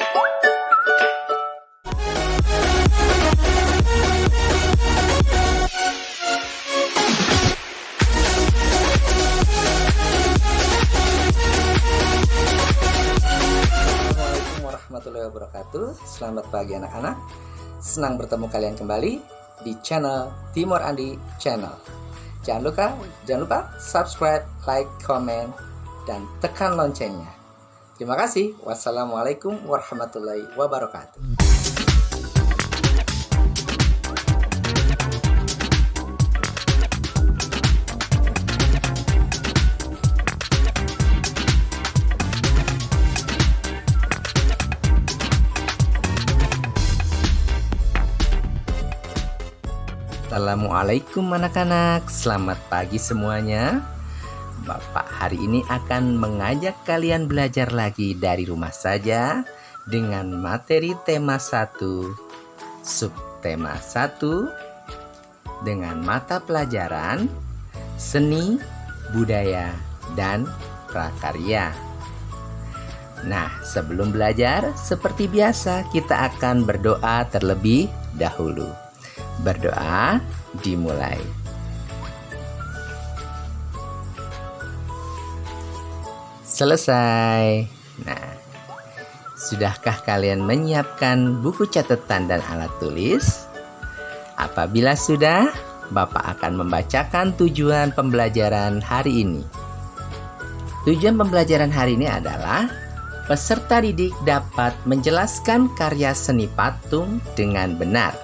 Assalamualaikum warahmatullahi wabarakatuh. Selamat pagi anak-anak. Senang bertemu kalian kembali di channel Timur Andi Channel. Jangan lupa subscribe, like, komen, dan tekan loncengnya. Terima kasih. Wassalamualaikum warahmatullahi wabarakatuh. Assalamualaikum anak-anak, selamat pagi semuanya. Bapak hari ini akan mengajak kalian belajar lagi dari rumah saja dengan materi tema 1, subtema 1, dengan mata pelajaran seni, budaya, dan prakarya. Nah, sebelum belajar, seperti biasa kita akan berdoa terlebih dahulu. Berdoa dimulai. Selesai. Nah, sudahkah kalian menyiapkan buku catatan dan alat tulis? Apabila sudah, Bapak akan membacakan tujuan pembelajaran hari ini. Tujuan pembelajaran hari ini adalah peserta didik dapat menjelaskan karya seni patung dengan benar.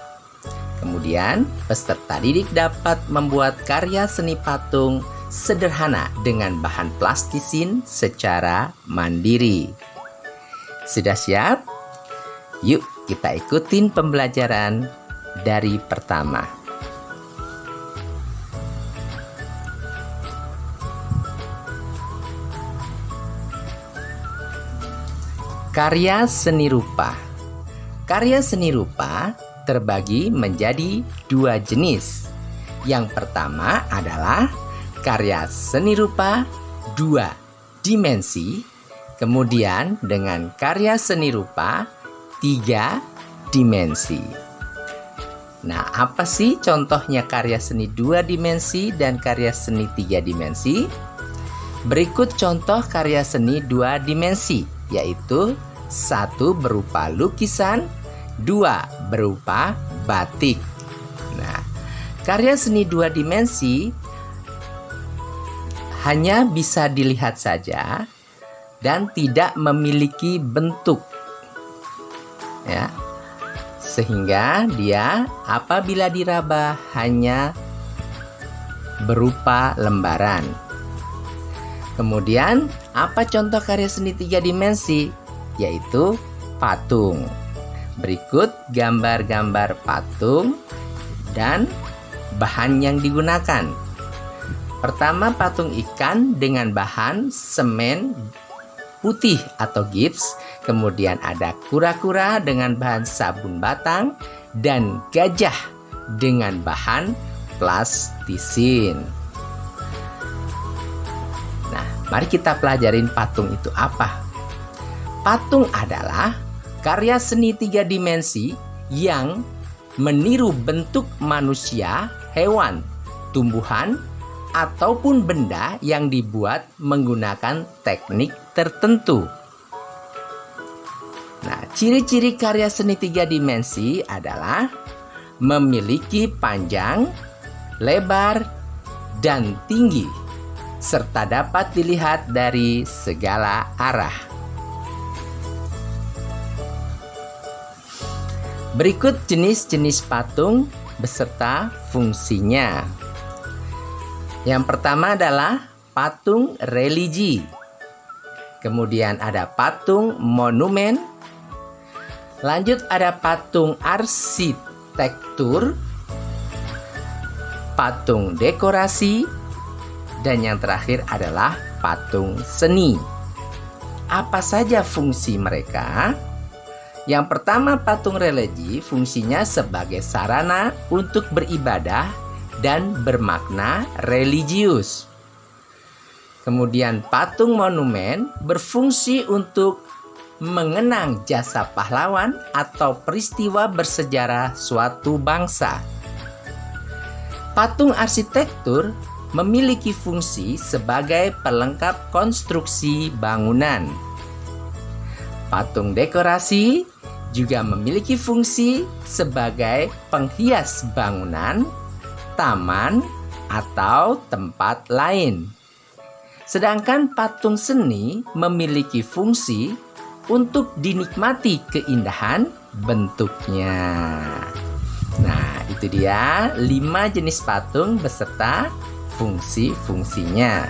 Kemudian, peserta didik dapat membuat karya seni patung sederhana dengan bahan plastisin secara mandiri. Sudah siap? Yuk kita ikutin pembelajaran dari pertama. Karya seni rupa. Karya seni rupa terbagi menjadi 2 jenis. Yang pertama adalah karya seni rupa 2 dimensi, kemudian dengan karya seni rupa 3 dimensi. Nah, apa sih contohnya karya seni 2 dimensi dan karya seni 3 dimensi? Berikut contoh karya seni 2 dimensi, yaitu 1 berupa lukisan, 2 berupa batik. Nah, karya seni 2 dimensi hanya bisa dilihat saja dan tidak memiliki bentuk. Ya. Sehingga dia apabila diraba hanya berupa lembaran. Kemudian, apa contoh karya seni 3 dimensi? Yaitu patung. Berikut gambar-gambar patung dan bahan yang digunakan. Pertama, patung ikan dengan bahan semen putih atau gips. Kemudian ada kura-kura dengan bahan sabun batang dan gajah dengan bahan plastisin. Nah, mari kita pelajarin patung itu apa. Patung adalah karya seni 3 dimensi yang meniru bentuk manusia, hewan, tumbuhan, ataupun benda yang dibuat menggunakan teknik tertentu. Nah, ciri-ciri karya seni 3 dimensi adalah memiliki panjang, lebar, dan tinggi, serta dapat dilihat dari segala arah. Berikut jenis-jenis patung beserta fungsinya. Yang pertama adalah patung religi. Kemudian ada patung monumen. Lanjut ada patung arsitektur, patung dekorasi, dan yang terakhir adalah patung seni. Apa saja fungsi mereka? Yang pertama, patung religi fungsinya sebagai sarana untuk beribadah dan bermakna religius. Kemudian patung monumen berfungsi untuk mengenang jasa pahlawan atau peristiwa bersejarah suatu bangsa. Patung arsitektur memiliki fungsi sebagai pelengkap konstruksi bangunan. Patung dekorasi juga memiliki fungsi sebagai penghias bangunan, taman, atau tempat lain. Sedangkan patung seni memiliki fungsi untuk dinikmati keindahan bentuknya. Nah, itu dia 5 jenis patung beserta fungsi-fungsinya.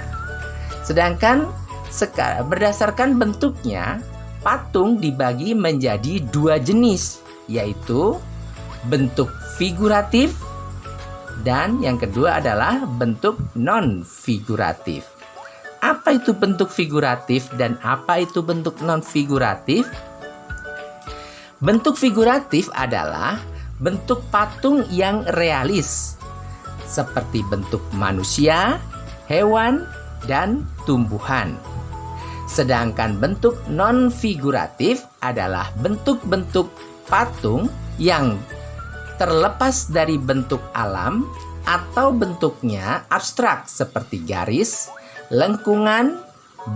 Sedangkan berdasarkan bentuknya, patung dibagi menjadi 2 jenis, yaitu bentuk figuratif dan yang kedua adalah bentuk non-figuratif. Apa itu bentuk figuratif dan apa itu bentuk non-figuratif? Bentuk figuratif adalah bentuk patung yang realis, seperti bentuk manusia, hewan, dan tumbuhan. Sedangkan bentuk non-figuratif adalah bentuk-bentuk patung yang terlepas dari bentuk alam atau bentuknya abstrak seperti garis, lengkungan,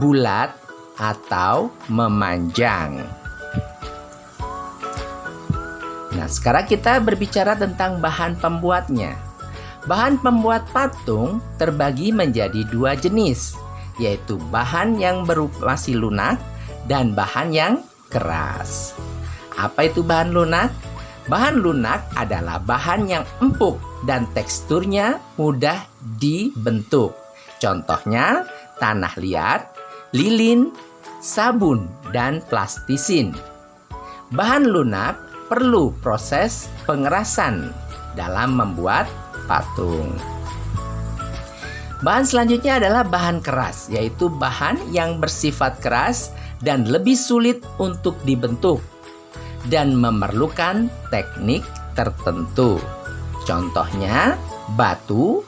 bulat, atau memanjang. Nah, sekarang kita berbicara tentang bahan pembuatnya. Bahan pembuat patung terbagi menjadi 2 jenis, yaitu bahan yang masih lunak dan bahan yang keras. Apa itu bahan lunak? Bahan lunak adalah bahan yang empuk dan teksturnya mudah dibentuk. Contohnya tanah liat, lilin, sabun, dan plastisin. Bahan lunak perlu proses pengerasan dalam membuat patung. Bahan selanjutnya adalah bahan keras, yaitu bahan yang bersifat keras dan lebih sulit untuk dibentuk dan memerlukan teknik tertentu. Contohnya batu,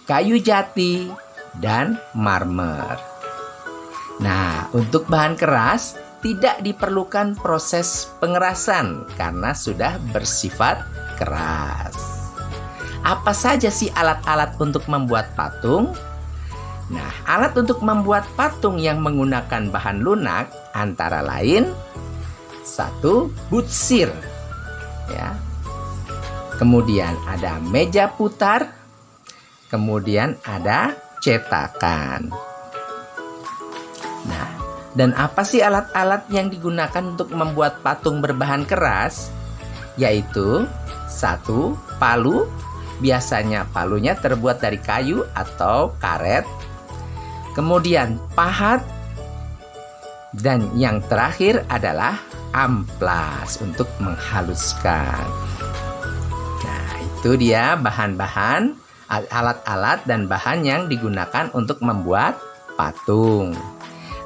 kayu jati, dan marmer. Nah, untuk bahan keras tidak diperlukan proses pengerasan karena sudah bersifat keras. Apa saja sih alat-alat untuk membuat patung? Nah, alat untuk membuat patung yang menggunakan bahan lunak antara lain 1. Butsir, ya. Kemudian ada meja putar, kemudian ada cetakan. Nah, dan apa sih alat-alat yang digunakan untuk membuat patung berbahan keras? Yaitu 1. Palu. Biasanya palunya terbuat dari kayu atau karet. Kemudian pahat. Dan yang terakhir adalah amplas untuk menghaluskan. Nah, itu dia bahan-bahan, alat-alat dan bahan yang digunakan untuk membuat patung.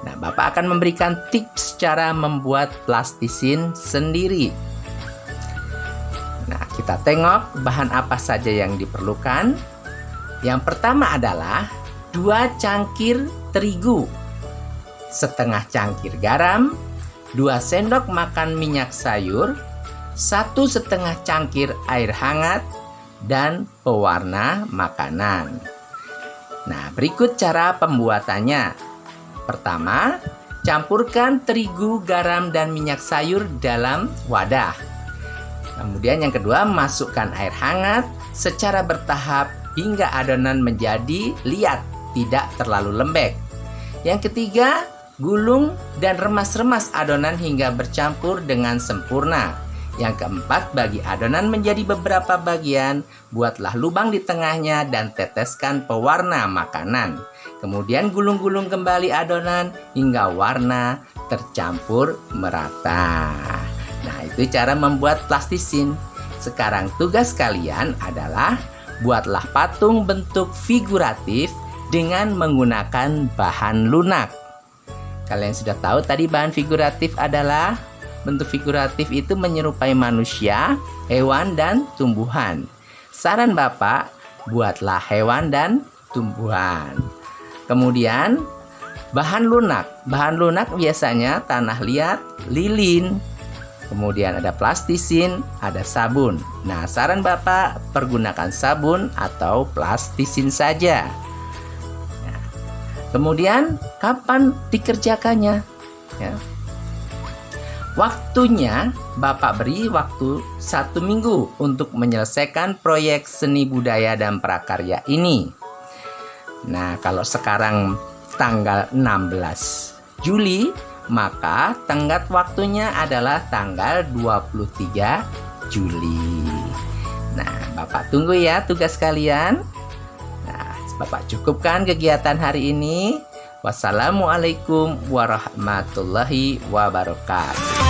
Nah, Bapak akan memberikan tips cara membuat plastisin sendiri. Nah, kita tengok bahan apa saja yang diperlukan. Yang pertama adalah 2 cangkir terigu, setengah cangkir garam, 2 sendok makan minyak sayur, 1,5 cangkir air hangat, dan pewarna makanan. Nah, berikut cara pembuatannya. Pertama, campurkan terigu, garam, dan minyak sayur dalam wadah. Kemudian yang kedua, masukkan air hangat secara bertahap hingga adonan menjadi liat, tidak terlalu lembek. Yang ketiga, gulung dan remas-remas adonan hingga bercampur dengan sempurna. Yang keempat, bagi adonan menjadi beberapa bagian, buatlah lubang di tengahnya dan teteskan pewarna makanan. Kemudian gulung-gulung kembali adonan hingga warna tercampur merata. Nah, itu cara membuat plastisin. Sekarang tugas kalian adalah buatlah patung bentuk figuratif dengan menggunakan bahan lunak. Kalian sudah tahu tadi bahan figuratif adalah bentuk figuratif itu menyerupai manusia, hewan, dan tumbuhan. Saran Bapak, buatlah hewan dan tumbuhan. Kemudian Bahan lunak biasanya tanah liat, lilin, kemudian ada plastisin, ada sabun. Nah, saran Bapak pergunakan sabun atau plastisin saja. Nah, kemudian kapan dikerjakannya? Ya. Waktunya Bapak beri waktu 1 minggu untuk menyelesaikan proyek seni budaya dan prakarya ini. Nah, kalau sekarang tanggal 16 Juli, maka tenggat waktunya adalah tanggal 23 Juli. Nah, Bapak tunggu ya tugas kalian. Nah, Bapak cukupkan kegiatan hari ini. Wassalamualaikum warahmatullahi wabarakatuh.